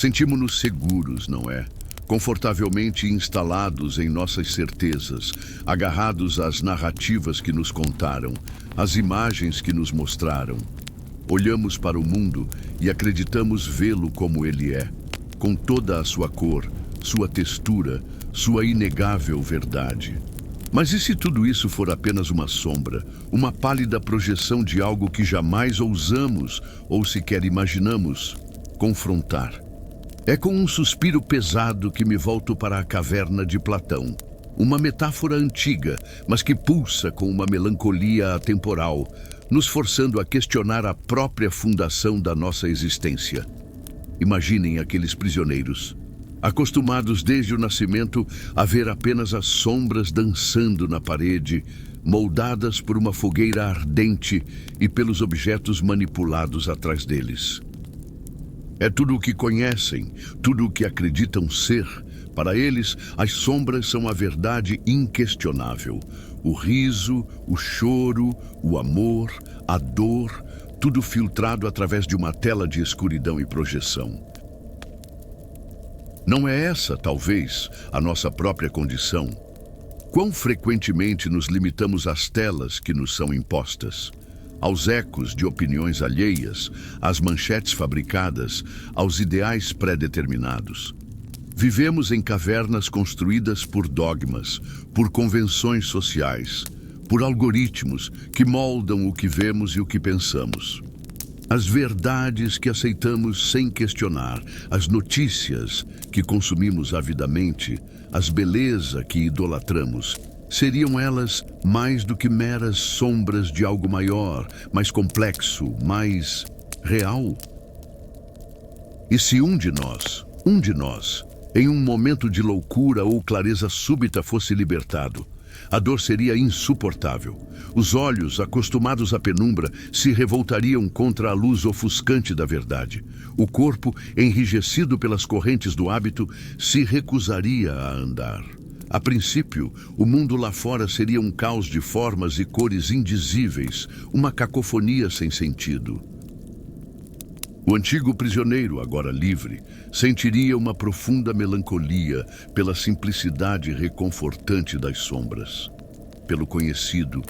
Sentimos-nos seguros, não é? Confortavelmente instalados em nossas certezas, agarrados às narrativas que nos contaram, às imagens que nos mostraram. Olhamos para o mundo e acreditamos vê-lo como ele é, com toda a sua cor, sua textura, sua inegável verdade. Mas e se tudo isso for apenas uma sombra, uma pálida projeção de algo que jamais ousamos ou sequer imaginamos confrontar? É com um suspiro pesado que me volto para a caverna de Platão. Uma metáfora antiga, mas que pulsa com uma melancolia atemporal, nos forçando a questionar a própria fundação da nossa existência. Imaginem aqueles prisioneiros, acostumados desde o nascimento a ver apenas as sombras dançando na parede, moldadas por uma fogueira ardente e pelos objetos manipulados atrás deles. É tudo o que conhecem, tudo o que acreditam ser. Para eles, as sombras são a verdade inquestionável. O riso, o choro, o amor, a dor, tudo filtrado através de uma tela de escuridão e projeção. Não é essa, talvez, a nossa própria condição? Quão frequentemente nos limitamos às telas que nos são impostas? Aos ecos de opiniões alheias, às manchetes fabricadas, aos ideais pré-determinados. Vivemos em cavernas construídas por dogmas, por convenções sociais, por algoritmos que moldam o que vemos e o que pensamos. As verdades que aceitamos sem questionar, as notícias que consumimos avidamente, as belezas que idolatramos, seriam elas mais do que meras sombras de algo maior, mais complexo, mais real? E se um de nós, em um momento de loucura ou clareza súbita fosse libertado, a dor seria insuportável. Os olhos, acostumados à penumbra, se revoltariam contra a luz ofuscante da verdade. O corpo, enrijecido pelas correntes do hábito, se recusaria a andar. A princípio, o mundo lá fora seria um caos de formas e cores indizíveis, uma cacofonia sem sentido. O antigo prisioneiro, agora livre, sentiria uma profunda melancolia pela simplicidade reconfortante das sombras, pelo conhecido,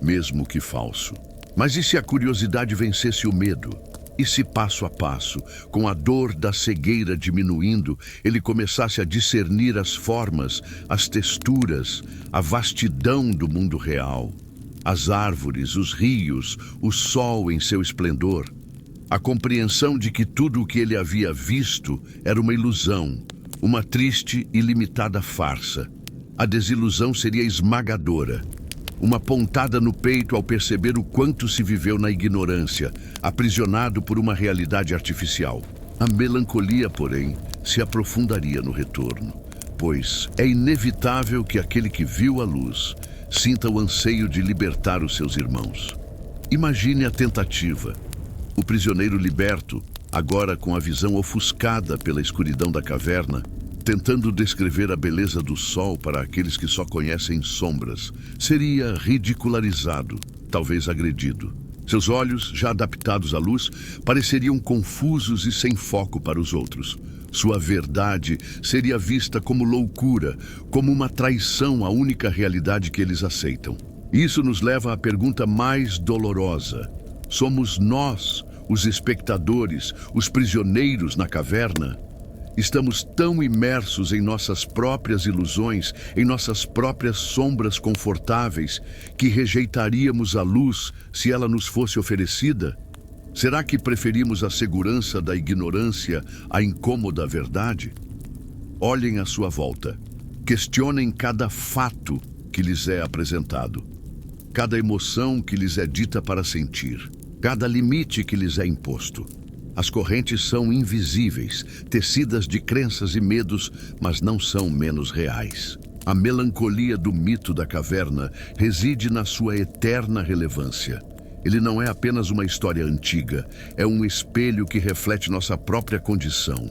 mesmo que falso. Mas e se a curiosidade vencesse o medo? E se passo a passo, com a dor da cegueira diminuindo, ele começasse a discernir as formas, as texturas, a vastidão do mundo real? As árvores, os rios, o sol em seu esplendor? A compreensão de que tudo o que ele havia visto era uma ilusão, uma triste e limitada farsa. A desilusão seria esmagadora. Uma pontada no peito ao perceber o quanto se viveu na ignorância, aprisionado por uma realidade artificial. A melancolia, porém, se aprofundaria no retorno, pois é inevitável que aquele que viu a luz sinta o anseio de libertar os seus irmãos. Imagine a tentativa. O prisioneiro liberto, agora com a visão ofuscada pela escuridão da caverna, tentando descrever a beleza do sol para aqueles que só conhecem sombras, seria ridicularizado, talvez agredido. Seus olhos, já adaptados à luz, pareceriam confusos e sem foco para os outros. Sua verdade seria vista como loucura, como uma traição à única realidade que eles aceitam. Isso nos leva à pergunta mais dolorosa. Somos nós, os espectadores, os prisioneiros na caverna? Estamos tão imersos em nossas próprias ilusões, em nossas próprias sombras confortáveis, que rejeitaríamos a luz se ela nos fosse oferecida? Será que preferimos a segurança da ignorância à incômoda verdade? Olhem à sua volta. Questionem cada fato que lhes é apresentado, cada emoção que lhes é dita para sentir, cada limite que lhes é imposto. As correntes são invisíveis, tecidas de crenças e medos, mas não são menos reais. A melancolia do mito da caverna reside na sua eterna relevância. Ele não é apenas uma história antiga, é um espelho que reflete nossa própria condição.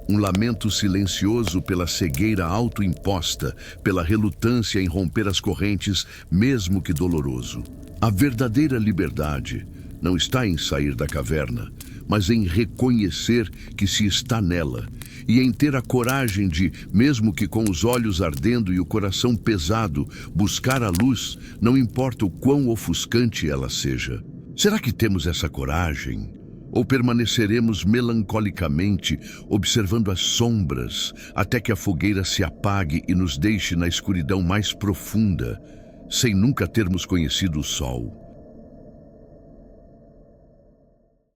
Um lamento silencioso pela cegueira autoimposta, pela relutância em romper as correntes, mesmo que doloroso. A verdadeira liberdade não está em sair da caverna, mas em reconhecer que se está nela e em ter a coragem de, mesmo que com os olhos ardendo e o coração pesado, buscar a luz, não importa o quão ofuscante ela seja. Será que temos essa coragem? Ou permaneceremos melancolicamente observando as sombras até que a fogueira se apague e nos deixe na escuridão mais profunda, sem nunca termos conhecido o sol?